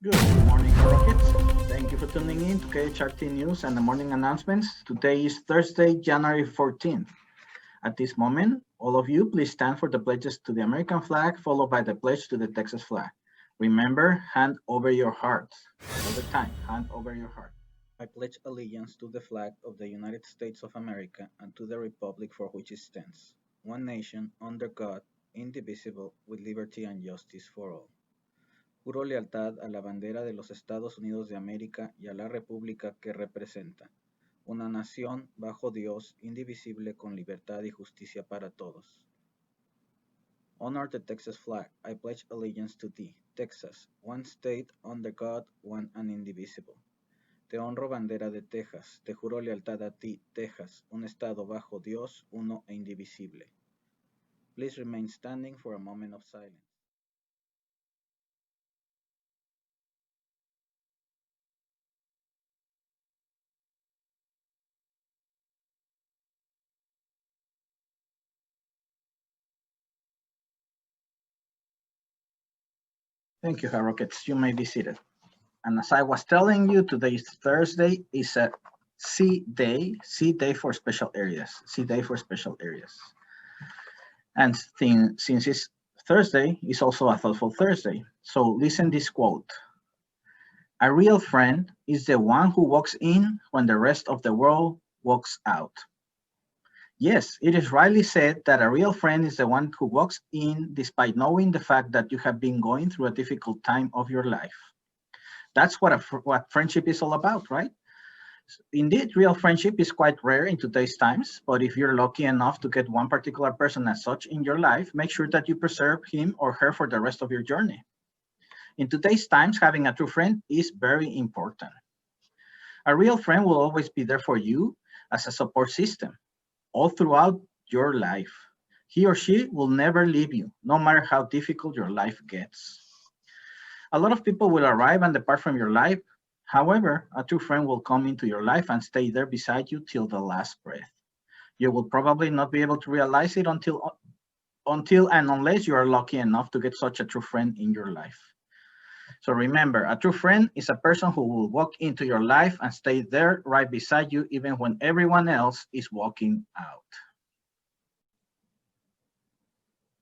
Good morning, Rockets. Thank you for tuning in to KHRT News and the morning announcements. Today is Thursday, January 14th. At this moment, all of you, please stand for the pledges to the American flag, followed by the pledge to the Texas flag. Remember, hand over your heart. All the time, hand over your heart. I pledge allegiance to the flag of the United States of America and to the republic for which it stands, one nation, under God, indivisible, with liberty and justice for all. Juro lealtad a la bandera de los Estados Unidos de América y a la república que representa, una nación bajo Dios, indivisible, con libertad y justicia para todos. Honor the Texas flag. I pledge allegiance to thee, Texas, one state under God, one and indivisible. Te honro, bandera de Texas. Te juro lealtad a ti, Texas, un estado bajo Dios, uno e indivisible. Please remain standing for a moment of silence. Thank you, Rockets. You may be seated. And as I was telling you, today's Thursday is a C day for special areas, C day for special areas. And since it's Thursday, it's also a thoughtful Thursday. So listen this quote. A real friend is the one who walks in when the rest of the world walks out. Yes, it is rightly said that a real friend is the one who walks in despite knowing the fact that you have been going through a difficult time of your life. That's what friendship is all about, right? Indeed, real friendship is quite rare in today's times, but if you're lucky enough to get one particular person as such in your life, make sure that you preserve him or her for the rest of your journey. In today's times, having a true friend is very important. A real friend will always be there for you as a support system all throughout your life. He or she will never leave you, no matter how difficult your life gets. A lot of people will arrive and depart from your life. However, a true friend will come into your life and stay there beside you till the last breath. You will probably not be able to realize it until and unless you are lucky enough to get such a true friend in your life. So remember, a true friend is a person who will walk into your life and stay there right beside you even when everyone else is walking out.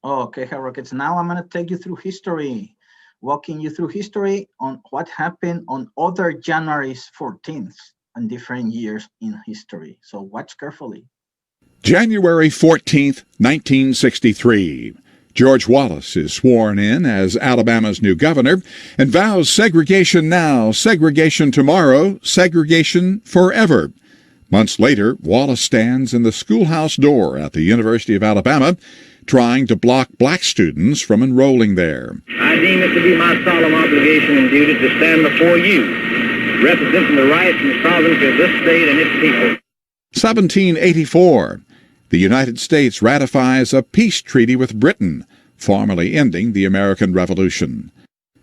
Okay, hey, Rockets, now I'm going to take you through history, walking you through history on what happened on other January's 14th and different years in history. So watch carefully. January 14th, 1963. George Wallace is sworn in as Alabama's new governor and vows segregation now, segregation tomorrow, segregation forever. Months later, Wallace stands in the schoolhouse door at the University of Alabama trying to block black students from enrolling there. I deem it to be my solemn obligation and duty to stand before you, representing the rights and sovereignty of this state and its people. 1784. The United States ratifies a peace treaty with Britain, formally ending the American Revolution.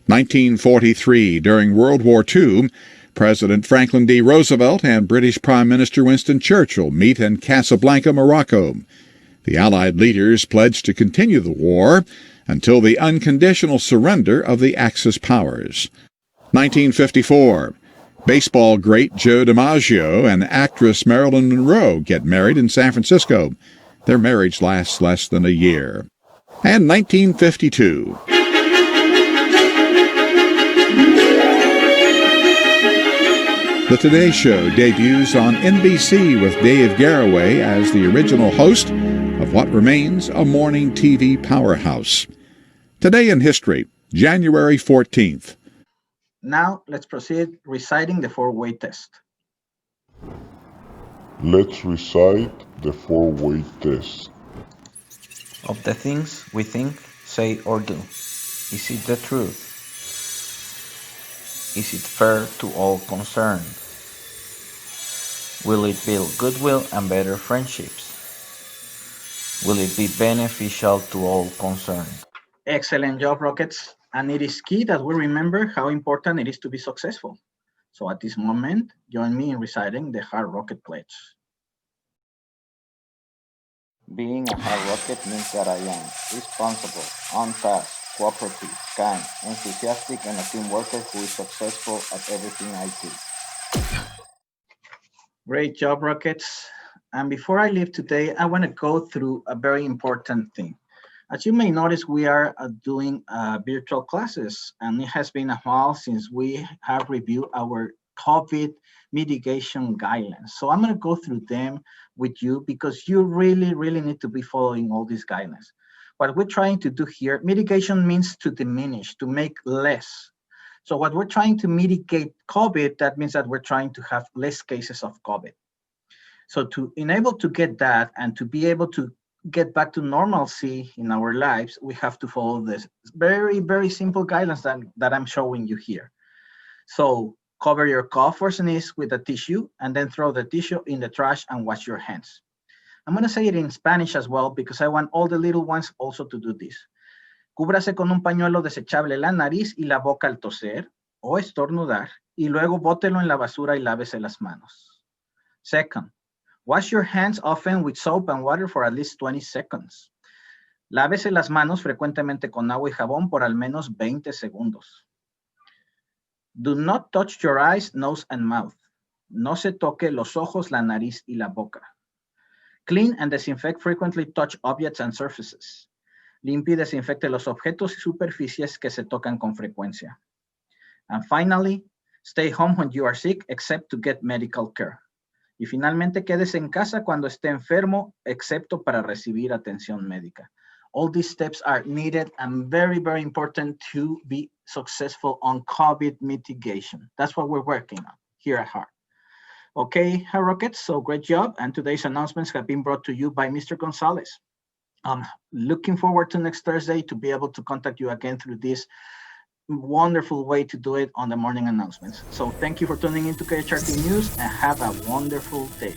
1943. During World War II, President Franklin D. Roosevelt and British Prime Minister Winston Churchill meet in Casablanca, Morocco. The Allied leaders pledged to continue the war until the unconditional surrender of the Axis powers. 1954. Baseball great Joe DiMaggio and actress Marilyn Monroe get married in San Francisco. Their marriage lasts less than a year. And 1952. The Today Show debuts on NBC with Dave Garroway as the original host of what remains a morning TV powerhouse. Today in history, January 14th. Now let's proceed reciting the four-way test. Let's recite the four-way test. Of the things we think, say, or do, is it the truth? Is it fair to all concerned? Will it build goodwill and better friendships? Will it be beneficial to all concerned? Excellent job, Rockets. And it is key that we remember how important it is to be successful. So at this moment, join me in reciting the Hard Rocket Pledge. Being a hard rocket means that I am responsible, on task, cooperative, kind, enthusiastic, and a team worker who is successful at everything I do. Great job, Rockets. And before I leave today, I want to go through a very important thing. As you may notice, we are doing virtual classes, and it has been a while since we have reviewed our COVID mitigation guidelines. So I'm going to go through them with you because you really, really need to be following all these guidelines. What we're trying to do here, mitigation means to diminish, to make less. So what we're trying to mitigate COVID, that means that we're trying to have less cases of COVID. So to enable to get that and to be able to get back to normalcy in our lives, we have to follow this very, very simple guidelines that I'm showing you here. So cover your cough or sneeze with a tissue and then throw the tissue in the trash and wash your hands. I'm going to say it in Spanish as well because I want all the little ones also to do this. Cúbrase con un pañuelo desechable la nariz y la boca al toser o estornudar y luego bótelo en la basura y lávese las manos. Second, wash your hands often with soap and water for at least 20 seconds. Lávese las manos frecuentemente con agua y jabón por al menos 20 segundos. Do not touch your eyes, nose, and mouth. No se toque los ojos, la nariz y la boca. Clean and disinfect frequently touched objects and surfaces. Limpie y desinfecte los objetos y superficies que se tocan con frecuencia. And finally, stay home when you are sick, except to get medical care. Y finalmente, quédese en casa cuando esté enfermo, excepto para recibir atención médica. All these steps are needed and very, very important to be successful on COVID mitigation. That's what we're working on here at HEART. Okay, Rockets, so great job. And today's announcements have been brought to you by Mr. Gonzalez. I'm looking forward to next Thursday to be able to contact you again through this wonderful way to do it on the morning announcements. So thank you for tuning into KHRT News and have a wonderful day.